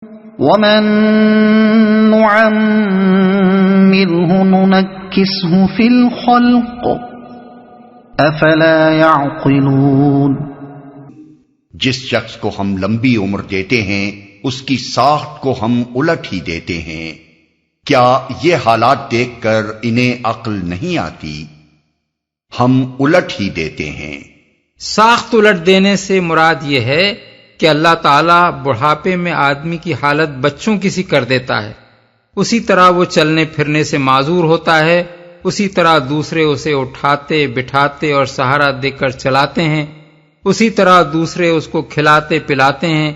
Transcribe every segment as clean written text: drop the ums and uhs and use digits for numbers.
ومن نعمره ننكسه في الخلق افلا يعقلون۔ جس شخص کو ہم لمبی عمر دیتے ہیں اس کی ساخت کو ہم الٹ ہی دیتے ہیں، کیا یہ حالات دیکھ کر انہیں عقل نہیں آتی؟ ہم الٹ ہی دیتے ہیں۔ ساخت الٹ دینے سے مراد یہ ہے کہ اللہ تعالیٰ بڑھاپے میں آدمی کی حالت بچوں کی سی کر دیتا ہے، اسی طرح وہ چلنے پھرنے سے معذور ہوتا ہے، اسی طرح دوسرے اسے اٹھاتے بٹھاتے اور سہارا دے کر چلاتے ہیں، اسی طرح دوسرے اس کو کھلاتے پلاتے ہیں،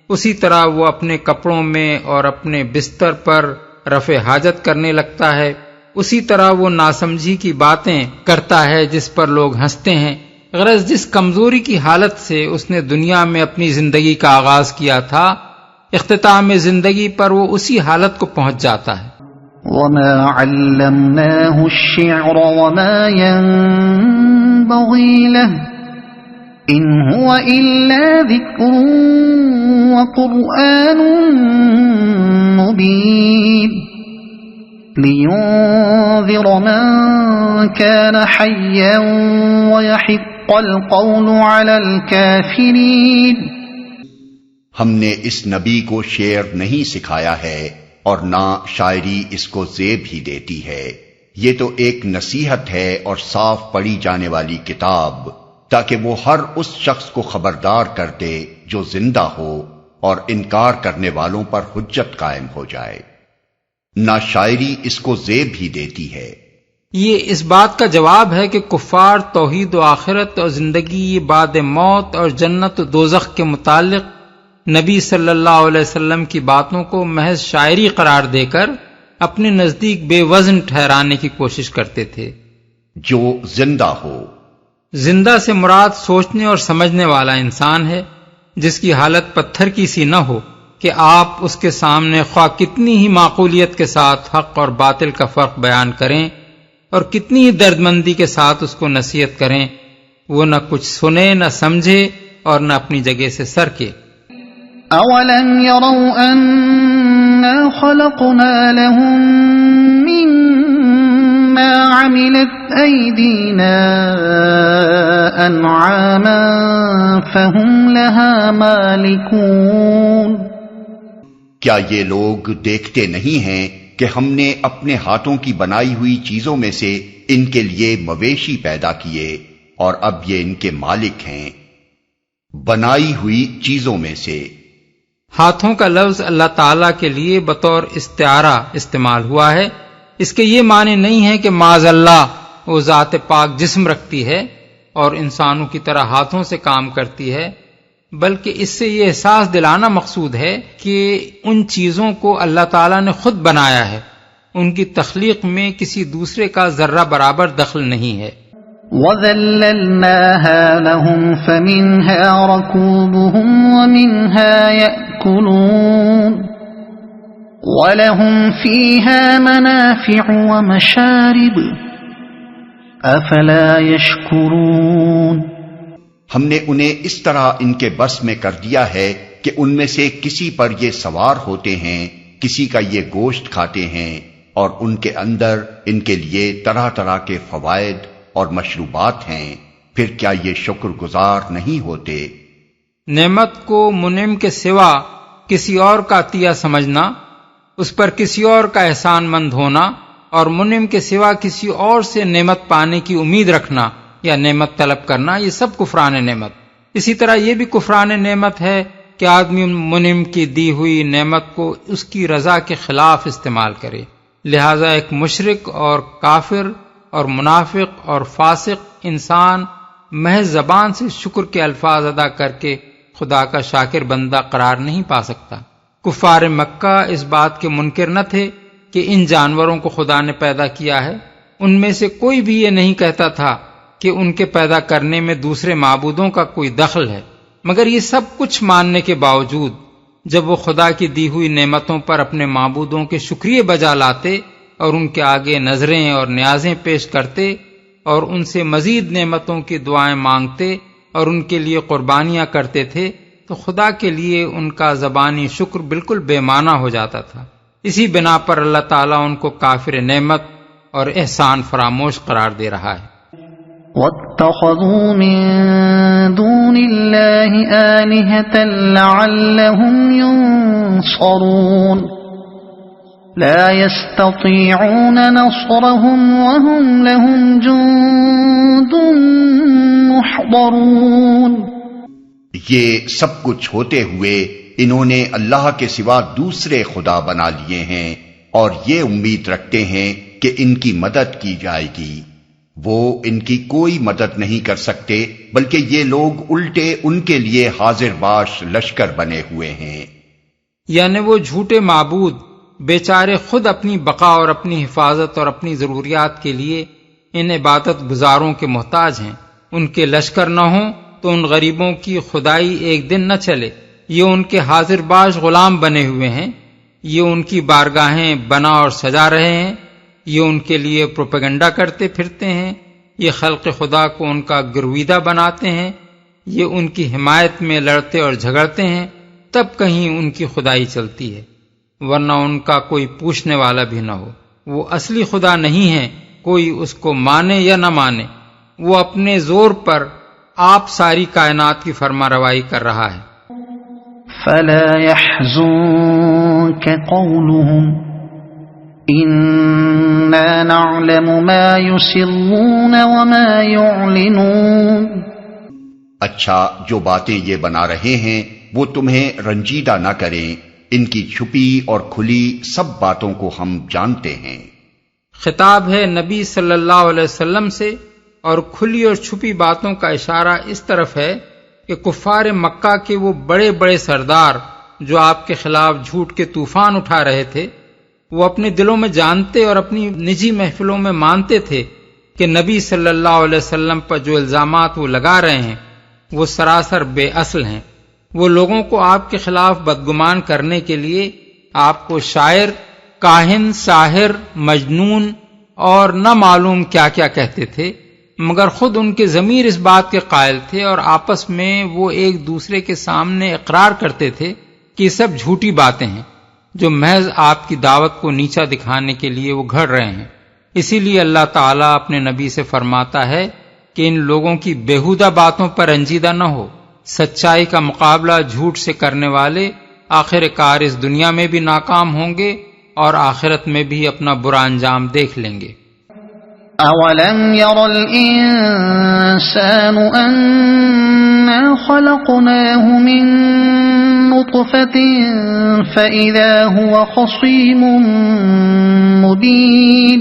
اسی طرح وہ اپنے کپڑوں میں اور اپنے بستر پر رفع حاجت کرنے لگتا ہے، اسی طرح وہ ناسمجھی کی باتیں کرتا ہے جس پر لوگ ہنستے ہیں۔ غرض جس کمزوری کی حالت سے اس نے دنیا میں اپنی زندگی کا آغاز کیا تھا، اختتام زندگی پر وہ اسی حالت کو پہنچ جاتا ہے۔ وما علمناه الشعر وما ينبغي له ان هو الا ذكر وقرآن مبين لينذر من كان حيا ويحق القول على الكافرين۔ ہم نے اس نبی کو شعر نہیں سکھایا ہے اور نہ شاعری اس کو زیب ہی دیتی ہے، یہ تو ایک نصیحت ہے اور صاف پڑھی جانے والی کتاب، تاکہ وہ ہر اس شخص کو خبردار کر دے جو زندہ ہو اور انکار کرنے والوں پر حجت قائم ہو جائے۔ نہ شاعری اس کو زیب ہی دیتی ہے۔ یہ اس بات کا جواب ہے کہ کفار توحید و آخرت اور زندگی بعد موت اور جنت و دوزخ کے متعلق نبی صلی اللہ علیہ وسلم کی باتوں کو محض شاعری قرار دے کر اپنے نزدیک بے وزن ٹھہرانے کی کوشش کرتے تھے۔ جو زندہ ہو، زندہ سے مراد سوچنے اور سمجھنے والا انسان ہے، جس کی حالت پتھر کی سی نہ ہو کہ آپ اس کے سامنے خواہ کتنی ہی معقولیت کے ساتھ حق اور باطل کا فرق بیان کریں اور کتنی ہی دردمندی کے ساتھ اس کو نصیحت کریں، وہ نہ کچھ سنے نہ سمجھے اور نہ اپنی جگہ سے سرکے۔ اولم يروا انا خلقنا لهم مما عملت ايدينا انعاما فهم لها مالكون۔ کیا یہ لوگ دیکھتے نہیں ہیں کہ ہم نے اپنے ہاتھوں کی بنائی ہوئی چیزوں میں سے ان کے لیے مویشی پیدا کیے اور اب یہ ان کے مالک ہیں۔ بنائی ہوئی چیزوں میں سے، ہاتھوں کا لفظ اللہ تعالیٰ کے لیے بطور استعارہ استعمال ہوا ہے، اس کے یہ معنی نہیں ہے کہ معاذ اللہ وہ ذات پاک جسم رکھتی ہے اور انسانوں کی طرح ہاتھوں سے کام کرتی ہے، بلکہ اس سے یہ احساس دلانا مقصود ہے کہ ان چیزوں کو اللہ تعالیٰ نے خود بنایا ہے، ان کی تخلیق میں کسی دوسرے کا ذرہ برابر دخل نہیں ہے۔ وَذَلَّلْنَاهَا لَهُمْ فَمِنْهَا رَكُوبُهُمْ وَمِنْهَا يَأْكُلُونَ وَلَهُمْ فِيهَا مَنَافِعُ وَمَشَارِبُ أَفَلَا يَشْكُرُونَ۔ ہم نے انہیں اس طرح ان کے بس میں کر دیا ہے کہ ان میں سے کسی پر یہ سوار ہوتے ہیں، کسی کا یہ گوشت کھاتے ہیں، اور ان کے اندر ان کے لیے طرح طرح کے فوائد اور مشروبات ہیں، پھر کیا یہ شکر گزار نہیں ہوتے؟ نعمت کو منعم کے سوا کسی اور کا عطیہ سمجھنا، اس پر کسی اور کا احسان مند ہونا اور منعم کے سوا کسی اور سے نعمت پانے کی امید رکھنا یا نعمت طلب کرنا، یہ سب کفران نعمت۔ اسی طرح یہ بھی کفران نعمت ہے کہ آدمی منعم کی دی ہوئی نعمت کو اس کی رضا کے خلاف استعمال کرے۔ لہذا ایک مشرک اور کافر اور منافق اور فاسق انسان محض زبان سے شکر کے الفاظ ادا کر کے خدا کا شاکر بندہ قرار نہیں پا سکتا۔ کفار مکہ اس بات کے منکر نہ تھے کہ ان جانوروں کو خدا نے پیدا کیا ہے، ان میں سے کوئی بھی یہ نہیں کہتا تھا کہ ان کے پیدا کرنے میں دوسرے معبودوں کا کوئی دخل ہے، مگر یہ سب کچھ ماننے کے باوجود جب وہ خدا کی دی ہوئی نعمتوں پر اپنے معبودوں کے شکریہ بجا لاتے اور ان کے آگے نظریں اور نیازیں پیش کرتے اور ان سے مزید نعمتوں کی دعائیں مانگتے اور ان کے لیے قربانیاں کرتے تھے، تو خدا کے لیے ان کا زبانی شکر بالکل بے معنی ہو جاتا تھا. اسی بنا پر اللہ تعالیٰ ان کو کافر نعمت اور احسان فراموش قرار دے رہا ہے. وَاتَّخَذُوا مِن دُونِ اللَّهِ آلِهَةً لَعَلَّهُمْ يُنصَرُونَ لَا يَسْتَطِيعُونَ نَصْرَهُمْ وَهُمْ لَهُمْ جُندٌ مُحْضَرُونَ. یہ سب کچھ ہوتے ہوئے انہوں نے اللہ کے سوا دوسرے خدا بنا لیے ہیں اور یہ امید رکھتے ہیں کہ ان کی مدد کی جائے گی. وہ ان کی کوئی مدد نہیں کر سکتے بلکہ یہ لوگ الٹے ان کے لیے حاضر باش لشکر بنے ہوئے ہیں. یعنی وہ جھوٹے معبود بیچارے خود اپنی بقا اور اپنی حفاظت اور اپنی ضروریات کے لیے ان عبادت گزاروں کے محتاج ہیں. ان کے لشکر نہ ہوں تو ان غریبوں کی خدائی ایک دن نہ چلے. یہ ان کے حاضر باش غلام بنے ہوئے ہیں. یہ ان کی بارگاہیں بنا اور سجا رہے ہیں. یہ ان کے لیے پروپیگنڈا کرتے پھرتے ہیں. یہ خلق خدا کو ان کا گرویدہ بناتے ہیں. یہ ان کی حمایت میں لڑتے اور جھگڑتے ہیں. تب کہیں ان کی خدائی چلتی ہے، ورنہ ان کا کوئی پوچھنے والا بھی نہ ہو. وہ اصلی خدا نہیں ہے، کوئی اس کو مانے یا نہ مانے. وہ اپنے زور پر آپ ساری کائنات کی فرما روائی کر رہا ہے. فَلَا يَحْزُنكَ قَوْلُهُمْ إِنَّا نَعْلَمُ مَا يُسِرُّونَ وَمَا يُعْلِنُونَ. اچھا، جو باتیں یہ بنا رہے ہیں وہ تمہیں رنجیدہ نہ کریں. ان کی چھپی اور کھلی سب باتوں کو ہم جانتے ہیں. خطاب ہے نبی صلی اللہ علیہ وسلم سے، اور کھلی اور چھپی باتوں کا اشارہ اس طرف ہے کہ کفار مکہ کے وہ بڑے بڑے سردار جو آپ کے خلاف جھوٹ کے طوفان اٹھا رہے تھے، وہ اپنے دلوں میں جانتے اور اپنی نجی محفلوں میں مانتے تھے کہ نبی صلی اللہ علیہ وسلم پر جو الزامات وہ لگا رہے ہیں وہ سراسر بے اصل ہیں. وہ لوگوں کو آپ کے خلاف بدگمان کرنے کے لیے آپ کو شاعر، کاہن، ساحر، مجنون اور نہ معلوم کیا کیا کہتے تھے، مگر خود ان کے ضمیر اس بات کے قائل تھے اور آپس میں وہ ایک دوسرے کے سامنے اقرار کرتے تھے کہ یہ سب جھوٹی باتیں ہیں جو محض آپ کی دعوت کو نیچا دکھانے کے لیے وہ گھڑ رہے ہیں. اسی لیے اللہ تعالیٰ اپنے نبی سے فرماتا ہے کہ ان لوگوں کی بیہودہ باتوں پر رنجیدہ نہ ہو. سچائی کا مقابلہ جھوٹ سے کرنے والے آخر کار اس دنیا میں بھی ناکام ہوں گے اور آخرت میں بھی اپنا برا انجام دیکھ لیں گے. أَوَلَمْ يَرَ الْإِنسَانُ أَنَّا خَلَقْنَاهُ مِن نُطْفَةٍ فَإِذَا هُوَ خَصِيمٌ مُبِينٌ.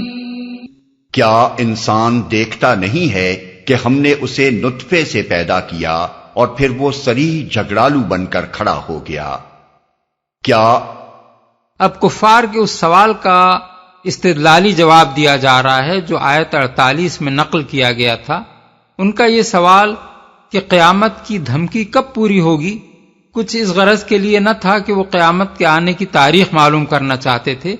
کیا انسان دیکھتا نہیں ہے کہ ہم نے اسے نطفے سے پیدا کیا اور پھر وہ صریح جھگڑالو بن کر کھڑا ہو گیا. کیا اب کفار کے اس سوال کا استدلالی جواب دیا جا رہا ہے جو آیت 48 میں نقل کیا گیا تھا. ان کا یہ سوال کہ قیامت کی دھمکی کب پوری ہوگی کچھ اس غرض کے لیے نہ تھا کہ وہ قیامت کے آنے کی تاریخ معلوم کرنا چاہتے تھے،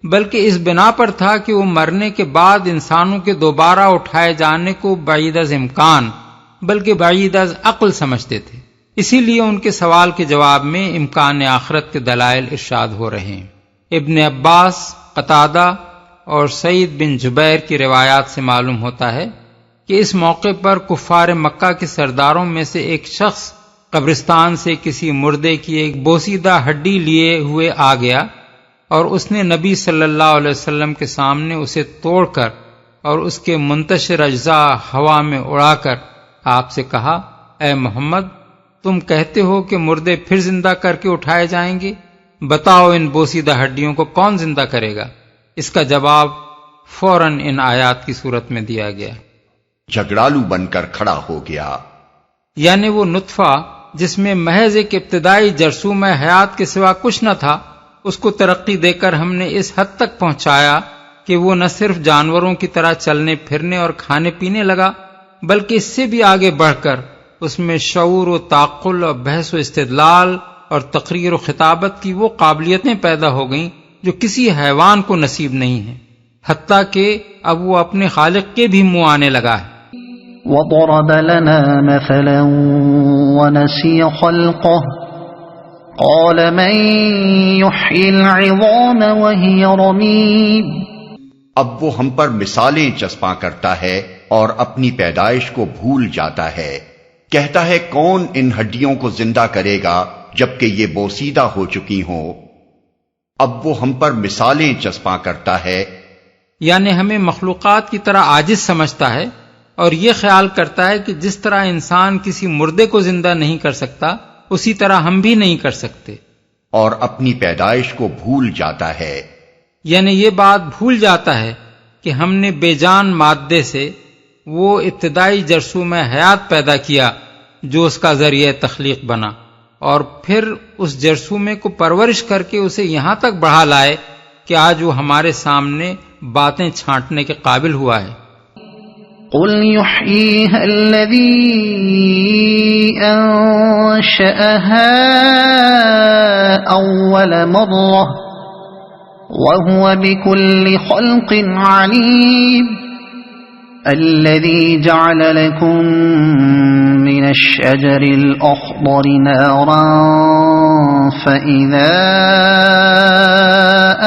بلکہ اس بنا پر تھا کہ وہ مرنے کے بعد انسانوں کے دوبارہ اٹھائے جانے کو بعید از امکان بلکہ بعید از عقل سمجھتے تھے. اسی لیے ان کے سوال کے جواب میں امکان آخرت کے دلائل ارشاد ہو رہے ہیں. ابن عباس، قتادہ اور سعید بن جبیر کی روایات سے معلوم ہوتا ہے کہ اس موقع پر کفار مکہ کے سرداروں میں سے ایک شخص قبرستان سے کسی مردے کی ایک بوسیدہ ہڈی لیے ہوئے آ گیا اور اس نے نبی صلی اللہ علیہ وسلم کے سامنے اسے توڑ کر اور اس کے منتشر اجزاء ہوا میں اڑا کر آپ سے کہا، اے محمد، تم کہتے ہو کہ مردے پھر زندہ کر کے اٹھائے جائیں گے، بتاؤ ان بوسیدہ ہڈیوں کو کون زندہ کرے گا؟ اس کا جواب فوراً ان آیات کی صورت میں دیا گیا. جھگڑالو بن کر کھڑا ہو گیا، یعنی وہ نطفہ جس میں محض ایک ابتدائی جرثوم حیات کے سوا کچھ نہ تھا، اس کو ترقی دے کر ہم نے اس حد تک پہنچایا کہ وہ نہ صرف جانوروں کی طرح چلنے پھرنے اور کھانے پینے لگا، بلکہ اس سے بھی آگے بڑھ کر اس میں شعور و تعقل اور بحث و استدلال اور تقریر و خطابت کی وہ قابلیتیں پیدا ہو گئیں جو کسی حیوان کو نصیب نہیں ہیں، حتیٰ کہ اب وہ اپنے خالق کے بھی منہ آنے لگا ہے. وَضَرَبَ لَنَا مَثَلًا ونسي خلقه قال من يحيي العظام وهي رميم اب وہ ہم پر مثالیں چسپاں کرتا ہے اور اپنی پیدائش کو بھول جاتا ہے. کہتا ہے کون ان ہڈیوں کو زندہ کرے گا جبکہ یہ بوسیدہ ہو چکی ہوں. اب وہ ہم پر مثالیں چسپاں کرتا ہے، یعنی ہمیں مخلوقات کی طرح عاجز سمجھتا ہے اور یہ خیال کرتا ہے کہ جس طرح انسان کسی مردے کو زندہ نہیں کر سکتا اسی طرح ہم بھی نہیں کر سکتے. اور اپنی پیدائش کو بھول جاتا ہے، یعنی یہ بات بھول جاتا ہے کہ ہم نے بے جان مادے سے وہ ابتدائی جرثوم حیات پیدا کیا جو اس کا ذریعہ تخلیق بنا، اور پھر اس جرثومے کو پرورش کر کے اسے یہاں تک بڑھا لائے کہ آج وہ ہمارے سامنے باتیں چھانٹنے کے قابل ہوا ہے. قل يحييها الذي أنشأها أول مرة وهو بكل خلق عليم الذي جعل لكم من الشجر الأخضر نارا فإذا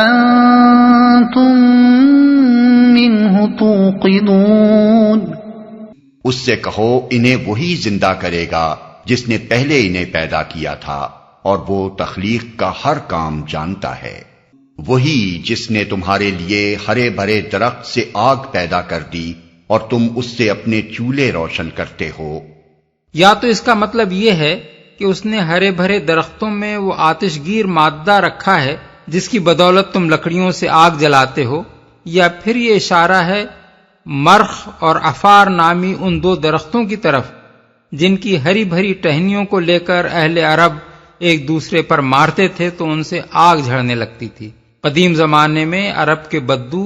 أنتم منه توقدون. اس سے کہو انہیں وہی زندہ کرے گا جس نے پہلے انہیں پیدا کیا تھا اور وہ تخلیق کا ہر کام جانتا ہے. وہی جس نے تمہارے لیے ہرے بھرے درخت سے آگ پیدا کر دی اور تم اس سے اپنے چولہے روشن کرتے ہو. یا تو اس کا مطلب یہ ہے کہ اس نے ہرے بھرے درختوں میں وہ آتش گیر مادہ رکھا ہے جس کی بدولت تم لکڑیوں سے آگ جلاتے ہو، یا پھر یہ اشارہ ہے مرخ اور عفار نامی ان دو درختوں کی طرف جن کی ہری بھری ٹہنیوں کو لے کر اہل عرب ایک دوسرے پر مارتے تھے تو ان سے آگ جھڑنے لگتی تھی. قدیم زمانے میں عرب کے بدو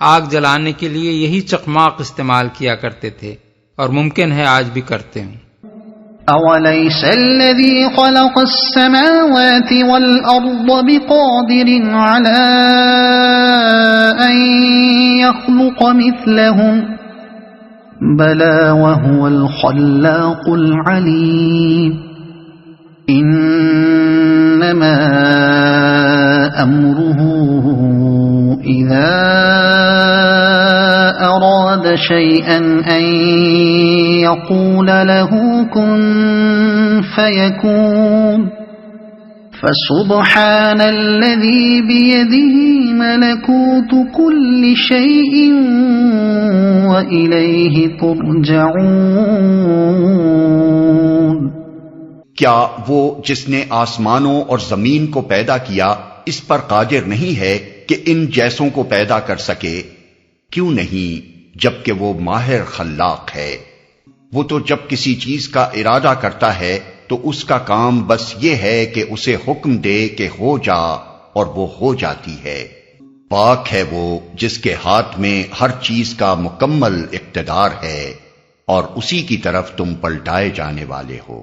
آگ جلانے کے لیے یہی چقماق استعمال کیا کرتے تھے اور ممکن ہے آج بھی کرتے ہوں. أوليس الذي خلق السماوات والأرض بقادر على أن يخلق مثلهم بلى وهو الخلاق العليم إنما أمره إذا أراد شيئا أن يقول له كن فيكون فسبحان الذي بيده ملكوت كل شيء وإليه ترجعون. کیا وہ جس نے آسمانوں اور زمین کو پیدا کیا اس پر قادر نہیں ہے کہ ان جیسوں کو پیدا کر سکے؟ کیوں نہیں، جبکہ وہ ماہر خلاق ہے. وہ تو جب کسی چیز کا ارادہ کرتا ہے تو اس کا کام بس یہ ہے کہ اسے حکم دے کہ ہو جا اور وہ ہو جاتی ہے. پاک ہے وہ جس کے ہاتھ میں ہر چیز کا مکمل اقتدار ہے اور اسی کی طرف تم پلٹائے جانے والے ہو.